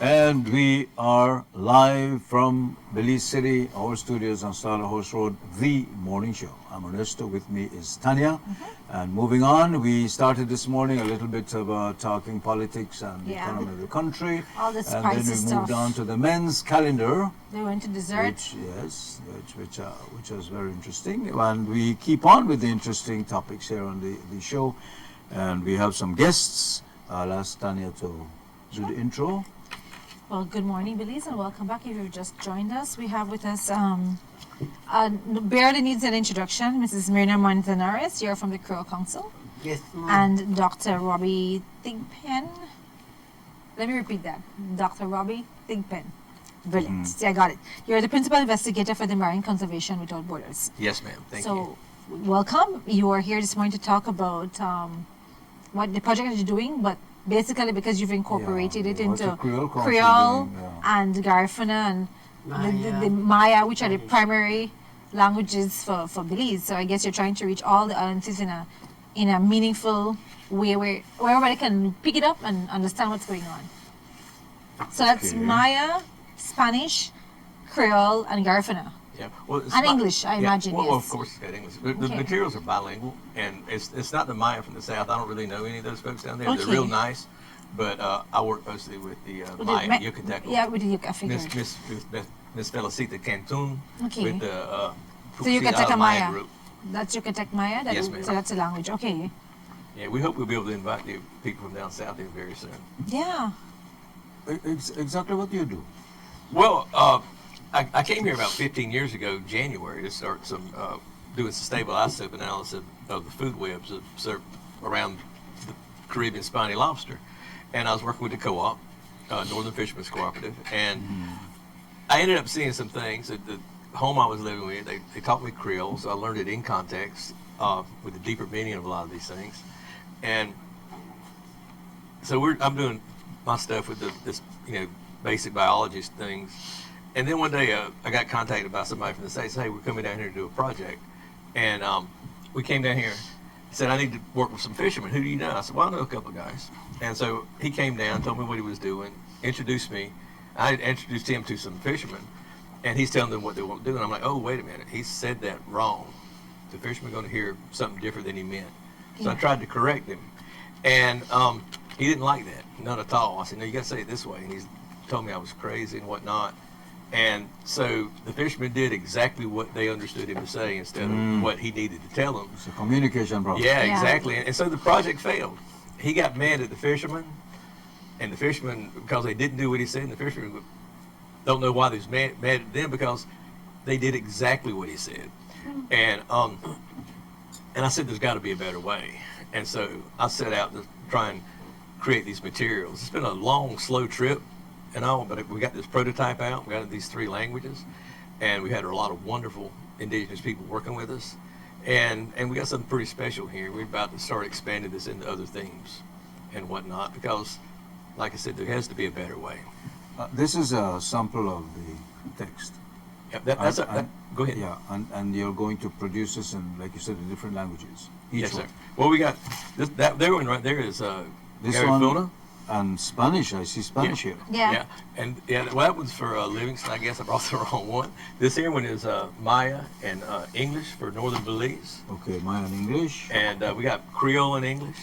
And we are live from Belize City, our studios on Starla Horse Road, the morning show. I'm Ernesto, with me is Tania. And moving on, we started this morning a little bit about talking politics and the economy of the country. All this and then we spicy moved stuff. on to the men's calendar. They went to dessert. Which was very interesting. And we keep on with the interesting topics here on the show. And we have some guests. I'll ask Tania to do the intro. Well, good morning, Belize, and welcome back. If you've just joined us, we have with us, barely needs an introduction, Mrs. Myrna Manzanares. You're from the Kriol Council. Yes, ma'am. And Dr. Robby Thigpen. Let me repeat that. Dr. Robby Thigpen. Brilliant. See, I got it. You're the principal investigator for the Marine Conservation Without Borders. Yes, ma'am. Thank you. So, welcome. You are here this morning to talk about what the project that you're doing, but basically because you've incorporated it into Kriol and Garifuna and the Maya, which are the primary languages for Belize. So I guess you're trying to reach all the audiences in a meaningful way where everybody can pick it up and understand what's going on. So that's Maya, Spanish, Kriol, and Garifuna. Yeah. Well, and English, I imagine. Well, yes. of course, it's got English. The materials are bilingual, and it's not the Maya from the south. I don't really know any of those folks down there. They're real nice, but I work mostly with the Maya Yucatec. Yeah, with the Yucatec. Miss Felicita Cantun with the Yucatec Maya group. That's Yucatec Maya. Yes, ma'am. So that's a language. Okay. Yeah, we hope we'll be able to invite the people from down south in very soon. Yeah. Exactly what do you do? Well, I came here about 15 years ago, January, to start doing some stable isotope analysis of the food webs around the Caribbean spiny lobster. And I was working with the co-op, Northern Fishermen's Cooperative, and I ended up seeing some things at the home I was living with. They taught me Kriol, so I learned it in context with the deeper meaning of a lot of these things. And so I'm doing my stuff with this basic biology things. And then one day I got contacted by somebody from the States. Hey, we're coming down here to do a project. And we came down here. He said, I need to work with some fishermen. Who do you know? I said, well, I know a couple of guys. And so he came down, told me what he was doing, introduced me. I introduced him to some fishermen. And he's telling them what they want to do. And I'm like, oh, wait a minute. He said that wrong. The fishermen are going to hear something different than he meant. So I tried to correct him. And he didn't like that. None at all. I said, no, you got to say it this way. And he told me I was crazy and whatnot. And so the fishermen did exactly what they understood him to say instead of what he needed to tell them. It's a communication problem. Yeah, exactly. And so the project failed. He got mad at the fishermen, and the fishermen, because they didn't do what he said, and the fishermen don't know why they was mad at them because they did exactly what he said. And I said there's got to be a better way. And so I set out to try and create these materials. It's been a long, slow trip. But we got this prototype out. We got these 3 languages, and we had a lot of wonderful indigenous people working with us, and we got something pretty special here. We're about to start expanding this into other themes and whatnot because, like I said, there has to be a better way. This is a sample of the text. Yeah, go ahead. Yeah, and you're going to produce this in, like you said, in different languages. Each one. Sir. Well, we got that one right there is this Garifuna. one. And Spanish, I see Spanish here. Yeah. And that one's for Livingston. I guess I brought the wrong one. This here one is Maya and English for Northern Belize. Okay, Maya and English. And we got Kriol and English.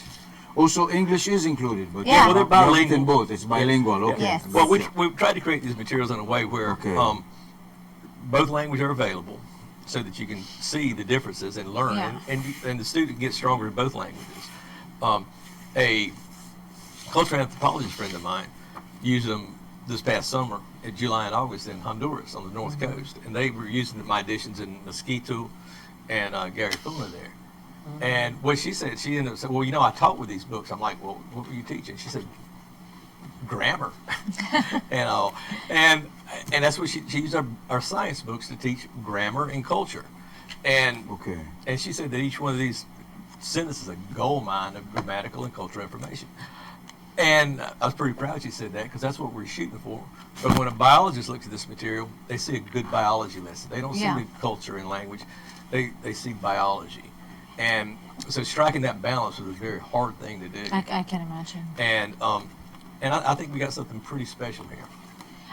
Also, English is included, but well, they're bilingual. In both. It's bilingual. Okay. Yes. Well, we've tried to create these materials in a way where both languages are available, so that you can see the differences and learn, and the student gets stronger in both languages. A cultural anthropologist friend of mine used them this past summer in July and August in Honduras on the north coast, and they were using my editions in Mosquito and Garifuna there. And what she said, she ended up saying, well, I taught with these books. I'm like, well, what were you teaching? She said, grammar. and that's what she used our science books to teach grammar and culture. And she said that each one of these sentences is a gold mine of grammatical and cultural information. And I was pretty proud she said that because that's what we're shooting for. But when a biologist looks at this material, they see a good biology lesson. They don't see the culture and language. They see biology. And so striking that balance was a very hard thing to do. I can imagine. And And I think we got something pretty special here.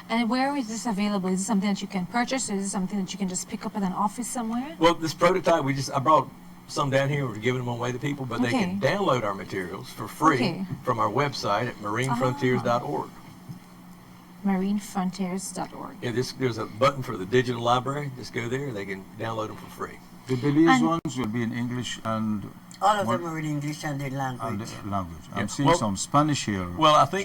And where is this available? Is it something that you can purchase, or is it something that you can just pick up at an office somewhere? Well, this prototype, I brought some down here. We're giving them away to people, but they can download our materials for free from our website at marinefrontiers.org. Marinefrontiers.org. Yeah, there's a button for the digital library. Just go there. They can download them for free. The Belize ones will be in English and... All of them are in English and their language. I'm seeing some Spanish here. Well, I think,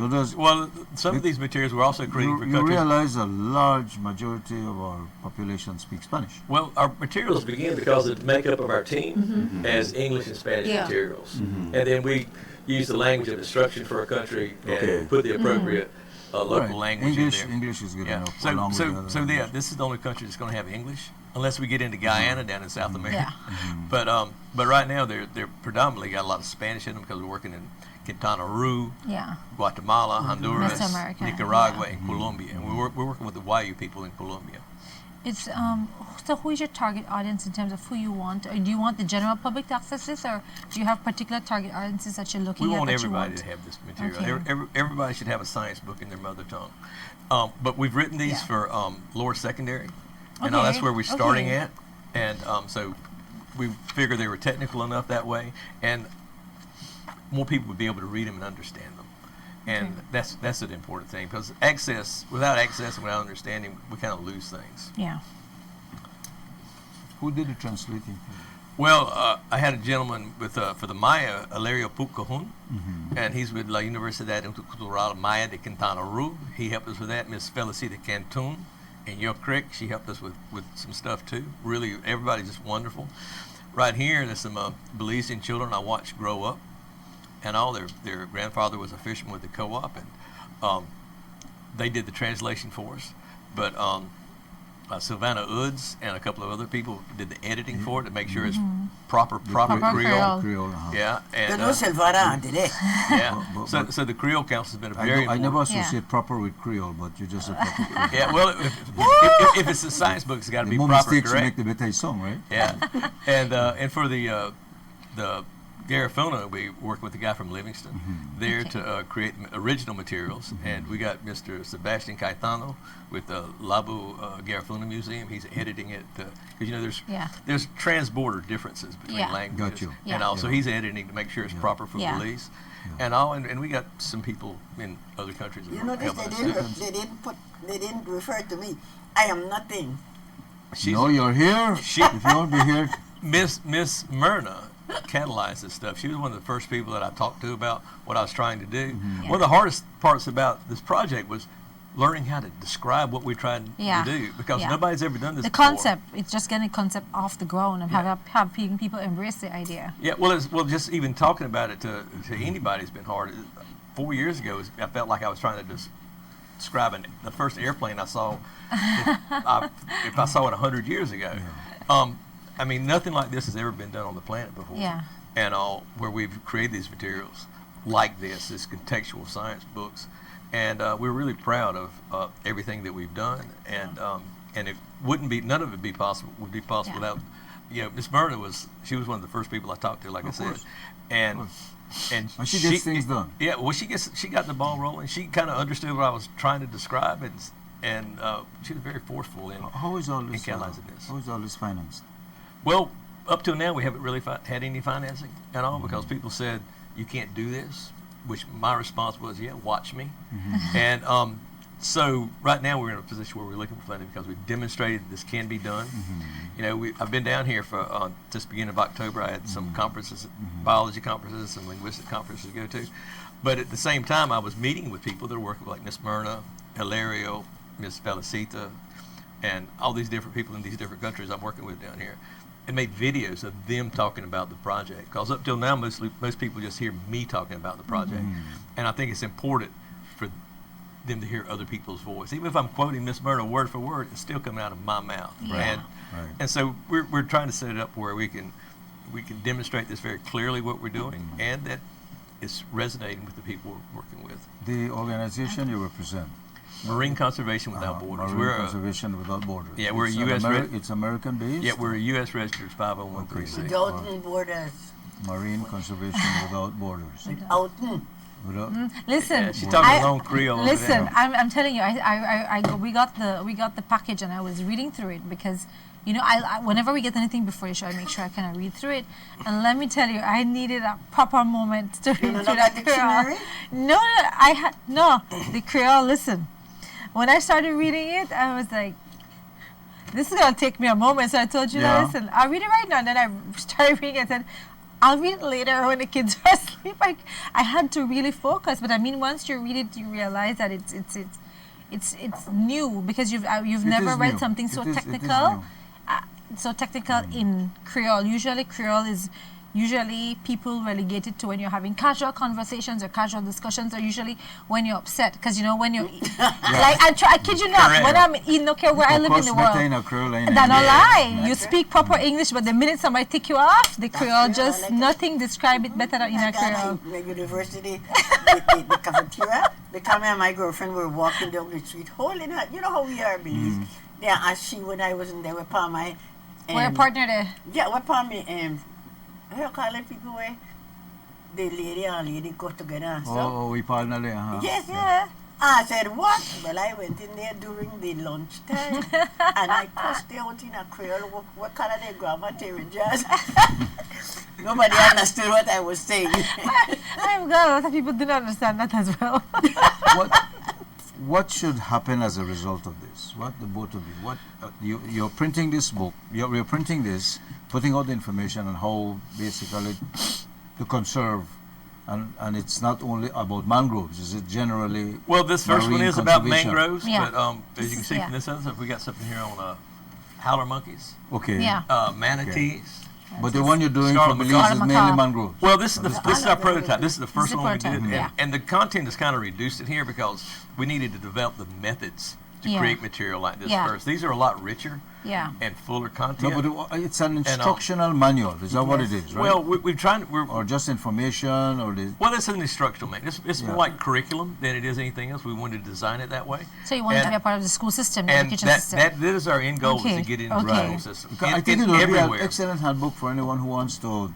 some of these materials we're also creating for countries. You realize a large majority of our population speaks Spanish. Well, our materials begin because the makeup of our team as English and Spanish materials. And then we use the language of instruction for our country and put the appropriate local language in there. English is good enough. So this is the only country that's going to have English, unless we get into Guyana down in South America. But right now they're predominantly got a lot of Spanish in them because we're working in Quintana Roo, Guatemala, Honduras, Nicaragua, and Colombia, and we're working with the Wayu people in Colombia. It's so who is your target audience in terms of who you want? Or do you want the general public to access this, or do you have particular target audiences that you're looking at? We want everybody to have this material. Everybody should have a science book in their mother tongue. But we've written these for lower secondary. And that's where we're starting at. And so we figure they were technical enough that way, and more people would be able to read them and understand them. And that's an important thing, because without access and without understanding, we kind of lose things. Yeah. Who did the translating? Well, I had a gentleman for the Maya, Hilario Pucahun, and he's with La Universidad Cultural Maya de Quintana Roo. He helped us with that. Miss Felicita Cantun in Yucatec, she helped us with some stuff too. Really, everybody's just wonderful. Right here, there's some Belizean children I watched grow up, and all their grandfather was a fisherman with the co-op, and they did the translation for us. But Sylvana Uds and a couple of other people did the editing for it to make sure it's proper Kriol. Yeah, and Sylvana did it. Yeah. So the Kriol Council has been a very important. I never associate proper with Kriol, but you just said proper Kriol. Yeah, well, if it's a science book, it's got to be proper, mistakes correct? Make the better song, right? Yeah, and for the Garifuna, we work with the guy from Livingston there to create original materials, and we got Mr. Sebastian Caetano with the Labu Garifuna Museum. He's editing it because there's transborder differences between languages, and also he's editing to make sure it's proper for Belize, and we got some people in other countries. You notice they didn't refer to me. I am nothing. You're here. If you won't be here, Miss Myrna catalyzed this stuff. She was one of the first people that I talked to about what I was trying to do. One of the hardest parts about this project was learning how to describe what we tried to do, because nobody's ever done this before. Concept, it's just getting a concept off the ground and have people embrace the idea. Yeah, well, just even talking about it to anybody has been hard. 4 years ago, I felt like I was trying to describe the first airplane I saw. If I saw it 100 years ago. I mean, nothing like this has ever been done on the planet before. Yeah. And where we've created these materials like this contextual science books, and we're really proud of everything that we've done. And it wouldn't be, none of it would be possible without, Miss Myrna was one of the first people I talked to, like I said, and she gets things done. Yeah, well, she got the ball rolling. She kind of understood what I was trying to describe, and she was very forceful in catalyzing this. How is all this financed? Well, up till now, we haven't really had any financing at all, because people said, you can't do this, which my response was, watch me. And so right now we're in a position where we're looking for funding because we've demonstrated this can be done. I've been down here for this beginning of October. I had some conferences, biology conferences, some linguistic conferences to go to. But at the same time, I was meeting with people that are working like Miss Myrna, Hilario, Miss Felicita, and all these different people in these different countries I'm working with down here, and made videos of them talking about the project. Because up till now, most people just hear me talking about the project. And I think it's important for them to hear other people's voice. Even if I'm quoting Miss Myrna word for word, it's still coming out of my mouth. And so we're trying to set it up where we can demonstrate this very clearly, what we're doing, and that it's resonating with the people we're working with. The organization you represent? Marine Conservation Without Borders. Marine Conservation Without Borders. Yeah, we're it's American based. Yeah, we're a U.S. registered 501(c)(3). Without borders. Marine Conservation Without Borders. Without Listen, Yeah, she's talking her own Creole. over listen. there. I'm telling you, we got the package, and I was reading through it because, you know, I whenever we get anything before the show, I make sure I kind of read through it. And let me tell you, I needed a proper moment to read through that Creole. No, the Creole. Listen, when I started reading it, I was like, this is gonna take me a moment. So I told you, that, listen, I'll read it right now. And then I started reading it and said, I'll read it later when the kids are asleep. I had to really focus. But I mean, once you read it, you realize that it's new because you've never read new. something so It is technical. new. So technical in Creole. Usually Creole is people relegated to when you're having casual conversations or casual discussions, or usually when you're upset, because you know when you're like I kid you not, when I'm in okay where I live in the world, that a lie. You speak proper English, but the minute somebody take you off, the Creole just nothing describe it better than in a Creole. At university, the cafeteria, the Camille and my girlfriend were walking down the street holding her. You know how we are, Belize. Yeah, and she, when I wasn't there, with my we're a partner there. Yeah, with me how you call it, people where the lady and lady go together. Oh, we partner there, Yes, yeah. I said, what? Well, I went in there during the lunch time and I cussed out in a Creole. What color they grab a jazz? Nobody understood what I was saying. I'm glad a lot of people didn't understand that as well. What should happen as a result of this? What the both of you? You're printing this book. You're printing this, putting out the information on how basically to conserve, and it's not only about mangroves. Is it generally? Well, this first one is about conservation? mangroves, Yeah. but as you can see from this other stuff, we got something here on howler monkeys, Okay. Yeah. manatees. But the one you're doing for Scarlet Belize macaw. is mainly mangroves. Well, this is our prototype. This is the first the one we did, prototype, yeah. and the content is kind of reduced in here because we needed to develop the methods to Yeah. create material like this Yeah. first. These are a lot richer Yeah. and fuller No, content. but it's an instructional manual. Is that what it is, right? Well, we're trying. Or just information, or the Well, it's an instructional manual. It's more Yeah. like curriculum than it is anything else. We wanted to design it that way. So you want it to And- be a part of the school system, the And education that system. that is our end goal, is Okay, to get it into the okay. school system. I think it would be an excellent handbook for anyone who wants to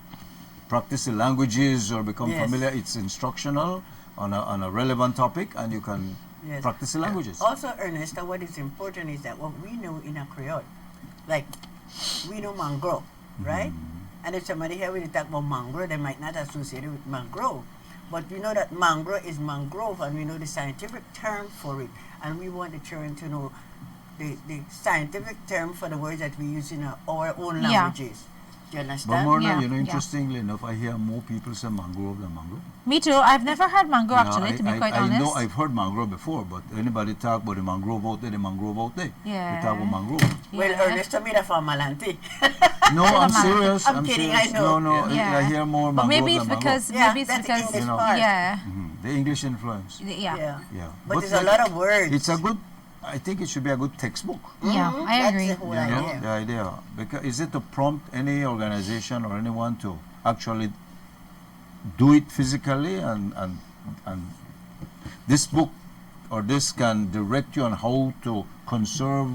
practice the languages or become Yes. familiar. It's instructional on a relevant topic, and you can Yes. practice the languages. Also, Ernesto, what is important is that what we know in a Creole, like we know mangrove, right? And if somebody here will talk about mangrove, they might not associate it with mangrove. But we know that mangrove is mangrove, and we know the scientific term for it. And we want the children to know the scientific term for the words that we use in our own Yeah. languages. Do you But understand? Myrna, Yeah, you know, yeah. interestingly enough, I hear more people say mangrove than mangrove. Me too. I've never had mango actually, Yeah, to be quite I honest. know I've heard mangrove before, but anybody talk about the mangrove out there, the mangrove out there. Yeah. We talk about mangrove. Well, Yeah. Ernesto made a from Malante. No, I'm Malante. serious. I'm kidding, serious. I know. No, Yeah. I hear more But mangrove maybe it's than because Yeah, maybe it's that's the because English You know. part. yeah. The English influence. Yeah. Yeah. Yeah. But there's a lot of words. It's a good, I think it should be a good textbook. Yeah, Mhm, I that's agree. the whole You know, idea. the idea. Because is it to prompt any organization or anyone to actually do it physically, and this book or this can direct you on how to conserve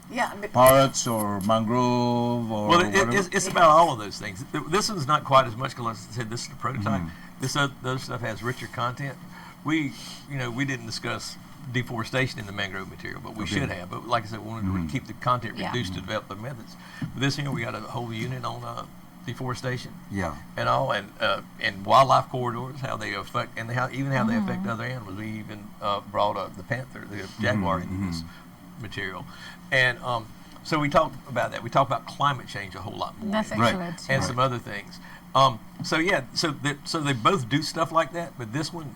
Yeah, but parrots or mangrove or Well, whatever. it's about all of those things. This one's not quite as much, because I said this is the prototype. Mm-hmm. This other stuff has richer content. We didn't discuss deforestation in the mangrove material, but we Okay. should have. But like I said, we wanted to keep the content Yeah. reduced to develop the methods. But this year, we got a whole unit on deforestation Yeah. and all, and wildlife corridors, how they affect, and how they affect other animals. We even brought up the panther, the jaguar, into this material, and so we talked about that. We talked about climate change a whole lot more, That's Right. excellent. and some other things. So they both do stuff like that, but this one,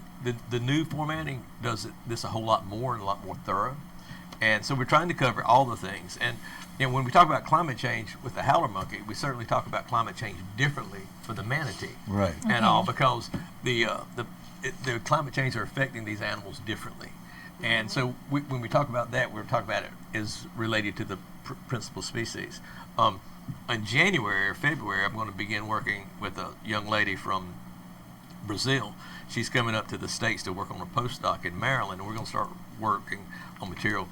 the new formatting does this a whole lot more and a lot more thorough. And so we're trying to cover all the things. And when we talk about climate change with the howler monkey, we certainly talk about climate change differently for the manatee. Right. And all, because the climate change are affecting these animals differently. And so when we talk about that, we're talking about it is related to the principal species. In January or February, I'm going to begin working with a young lady from Brazil. She's coming up to the States to work on a postdoc in Maryland, and we're going to start working on material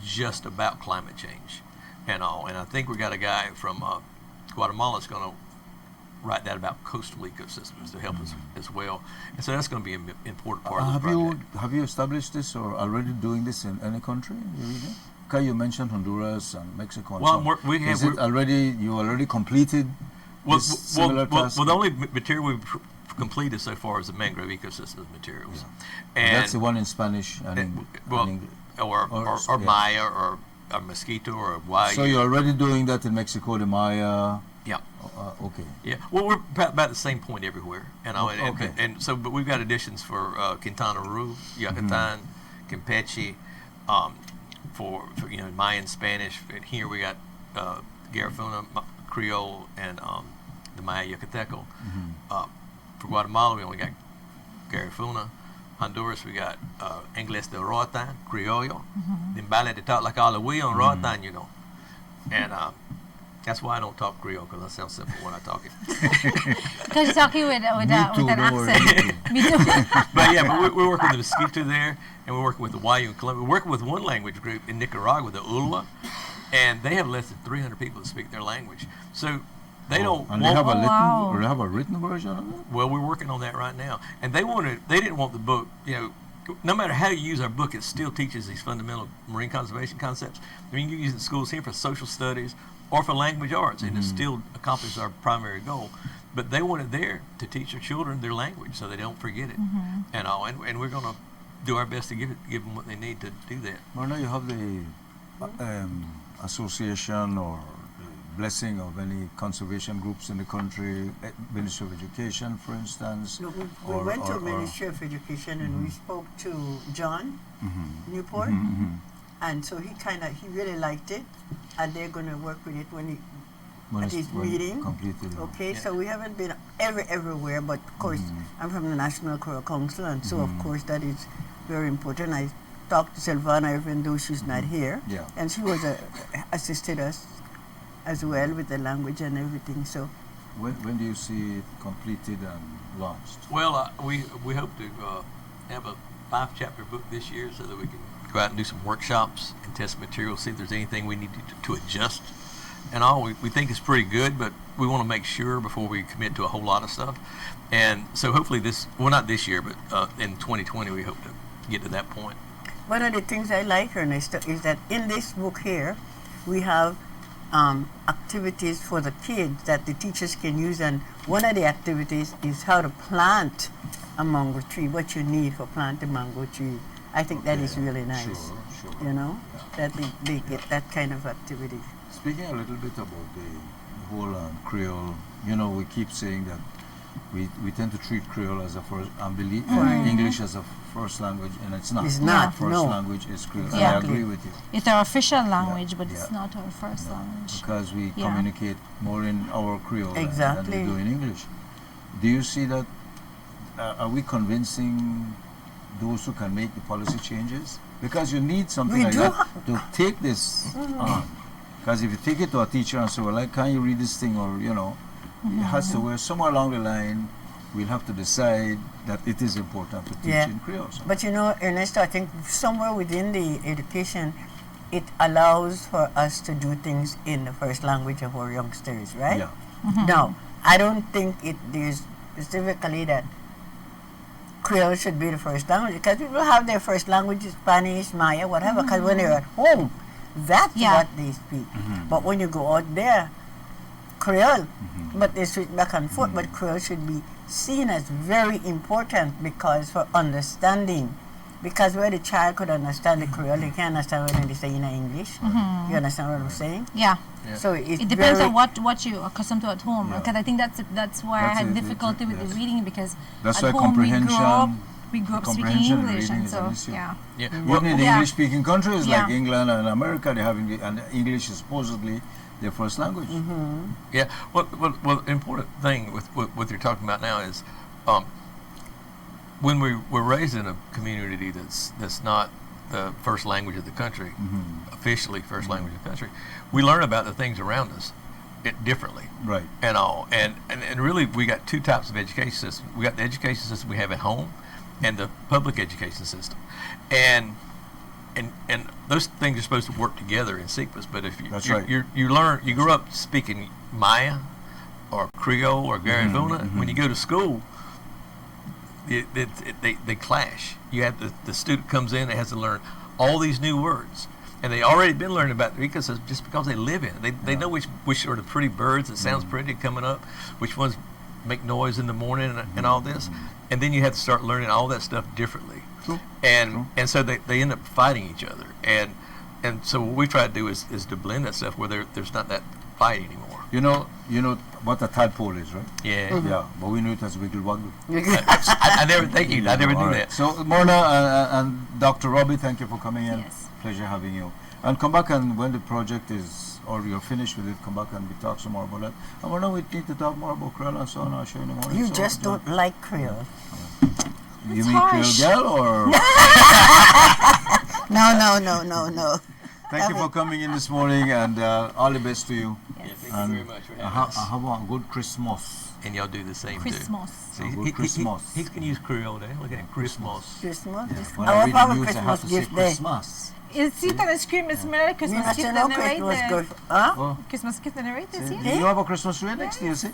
just about climate change and all. And I think we got a guy from Guatemala that's going to write that about coastal ecosystems to help us as well. And so that's going to be an important part of the project. Have you established this or already doing this in any country in the region? Okay, you mentioned Honduras and Mexico. And Is it already, you already completed this similar task? Well, the only material we've completed so far is the mangrove ecosystems materials. Yeah. And that's the one in Spanish and or Maya or Mosquito or Guaya. So you're already doing that in Mexico, the Maya. Yeah. Okay. Yeah. Well, we're about the same point everywhere, and so but we've got additions for Quintana Roo, Yucatec, Campeche, for Mayan Spanish, and here we got Garifuna, Kriol, and the Maya Yucateco. For Guatemala, we only got Garifuna. Honduras, we got Inglés de Roatan, Criollo. Then Bale de talk like all the way on Roatan, and that's why I don't talk Creole, because I sound simple when I talk it. Because you're talking with an accent. Me too. But we're working with the Mosquito there, and we're working with the Guayu in Colombia. We're working with one language group in Nicaragua, the Ulua, and they have less than 300 people that speak their language. So they don't. And they have a written version of it? Well, we're working on that right now, and they didn't want the book. No matter how you use our book, it still teaches these fundamental marine conservation concepts. I mean, you can use it in schools here for social studies or for language arts, and it still accomplishes our primary goal. But they want it there to teach their children their language so they don't forget it, and we're going to do our best to give them what they need to do that. Myrna, you have the association or blessing of any conservation groups in the country, Ministry of Education, for instance? No, we went to Ministry of Education and we spoke to John Newport, and so he really liked it, and they're going to work with it at his meeting. Okay, so we haven't been everywhere, but of course I'm from the National Kriol Council, and so of course that is very important. I talked to Silvana even though she's not here, and she was assisted us as well with the language and everything. So when do you see it completed and launched? Well, we hope to have a 5-chapter book this year so that we can go out and do some workshops and test material, see if there's anything we need to adjust. And all we think is pretty good, but we want to make sure before we commit to a whole lot of stuff. And so hopefully not this year, but in 2020 we hope to get to that point. One of the things I like, Ernesto, is that in this book here we have activities for the kids that the teachers can use, and one of the activities is how to plant a mango tree, what you need for planting a mango tree. I think that is really nice, that they get that kind of activity. Speaking a little bit about the whole Creole, we keep saying that we tend to treat Creole as a first, and believe English as a first language, and it's not. It's not. First language is Creole. Exactly. I agree with you. It's our official language, but it's not our first language. Because we communicate more in our Creole than we do in English. Do you see that? Are we convincing those who can make the policy changes? Because you need something like that to take this on. Because if you take it to a teacher and say, well, can you read this thing, or it has to where somewhere along the line we'll have to decide that it is important to teach in Creole. But Ernesto, I think somewhere within the education, it allows for us to do things in the first language of our youngsters, right? Yeah. Now, I don't think there's specifically that Creole should be the first language, because people have their first language, Spanish, Maya, whatever, because when they're at home, that's what they speak. But when you go out there, Creole, but they switch back and forth, but Creole should be seen as very important because for understanding, because where the child could understand the Creole, he can't understand when they say in English. You understand what I'm saying? Yeah. So it depends on what you are accustomed to at home, because I think that's why I had difficulty with the reading, because that's at why home comprehension. we grew up speaking English, and so Even in English-speaking countries like England and America, they have and English is supposedly their first language. Yeah. Well, the important thing with what you're talking about now is, when we were raised in a community that's not the first language of the country, officially first language of the country, we learn about the things around us differently. Right. And all. And really, we got two types of education systems. We got the education system we have at home and the public education system. And those things are supposed to work together in sequence. But if you grew up speaking Maya or Kriol or Garifuna, when you go to school, they clash. You have the student comes in and has to learn all these new words, and they already been learning about because they live in it. They know which are the pretty birds that sounds pretty coming up, which ones make noise in the morning and all this, and then you have to start learning all that stuff differently. True. And so they end up fighting each other, and so what we try to do is to blend that stuff where there's not that fight anymore. You know what a tadpole is, right? Yeah. Yeah, but we know it as wiggle waggle. I never I never knew that. So Myrna and Dr. Robby, thank you for coming in. Yes. Pleasure having you. And come back, and when the project is, or you're finished with it, come back and we talk some more about that. And Myrna, we need to talk more about Kriol and so on. I'll show you in the morning. You So, just don't like Kriol. You It's mean harsh. Kriol girl or? No. Thank you for coming in this morning, and all the best to you. Yeah, thank And you very much for having us. have a good Christmas. And y'all do the same Christmas. too. See, Good Christmas. He's gonna use Kriol there. Look at him, Christmas. Christmas. When I I want read our the news, I have Christmas to say gift there. Christmas. Is it on the screen, Miss Miller? We Christmas must gift know on the right Christmas there. gift. Huh? Oh, Christmas gift on the right there, see, see? you have a Christmas tree next to you, see?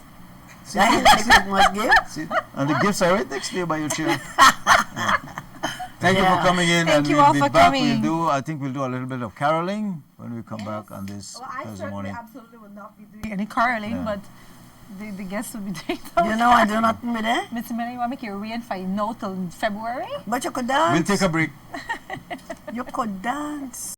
That is the Christmas gift. See? And the gifts are right next to you by your chair. Yeah. Thank you for Yeah. coming in, Thank and you we'll all be for back. coming. I think we'll do a little bit of caroling when we come back on this Well, I Thursday certainly morning. absolutely would not be doing any caroling, Yeah. but the guests will be doing You know I do not me there. Miss Miller, you want to make your rain for no till February? But you could dance. We'll take a break. You could dance.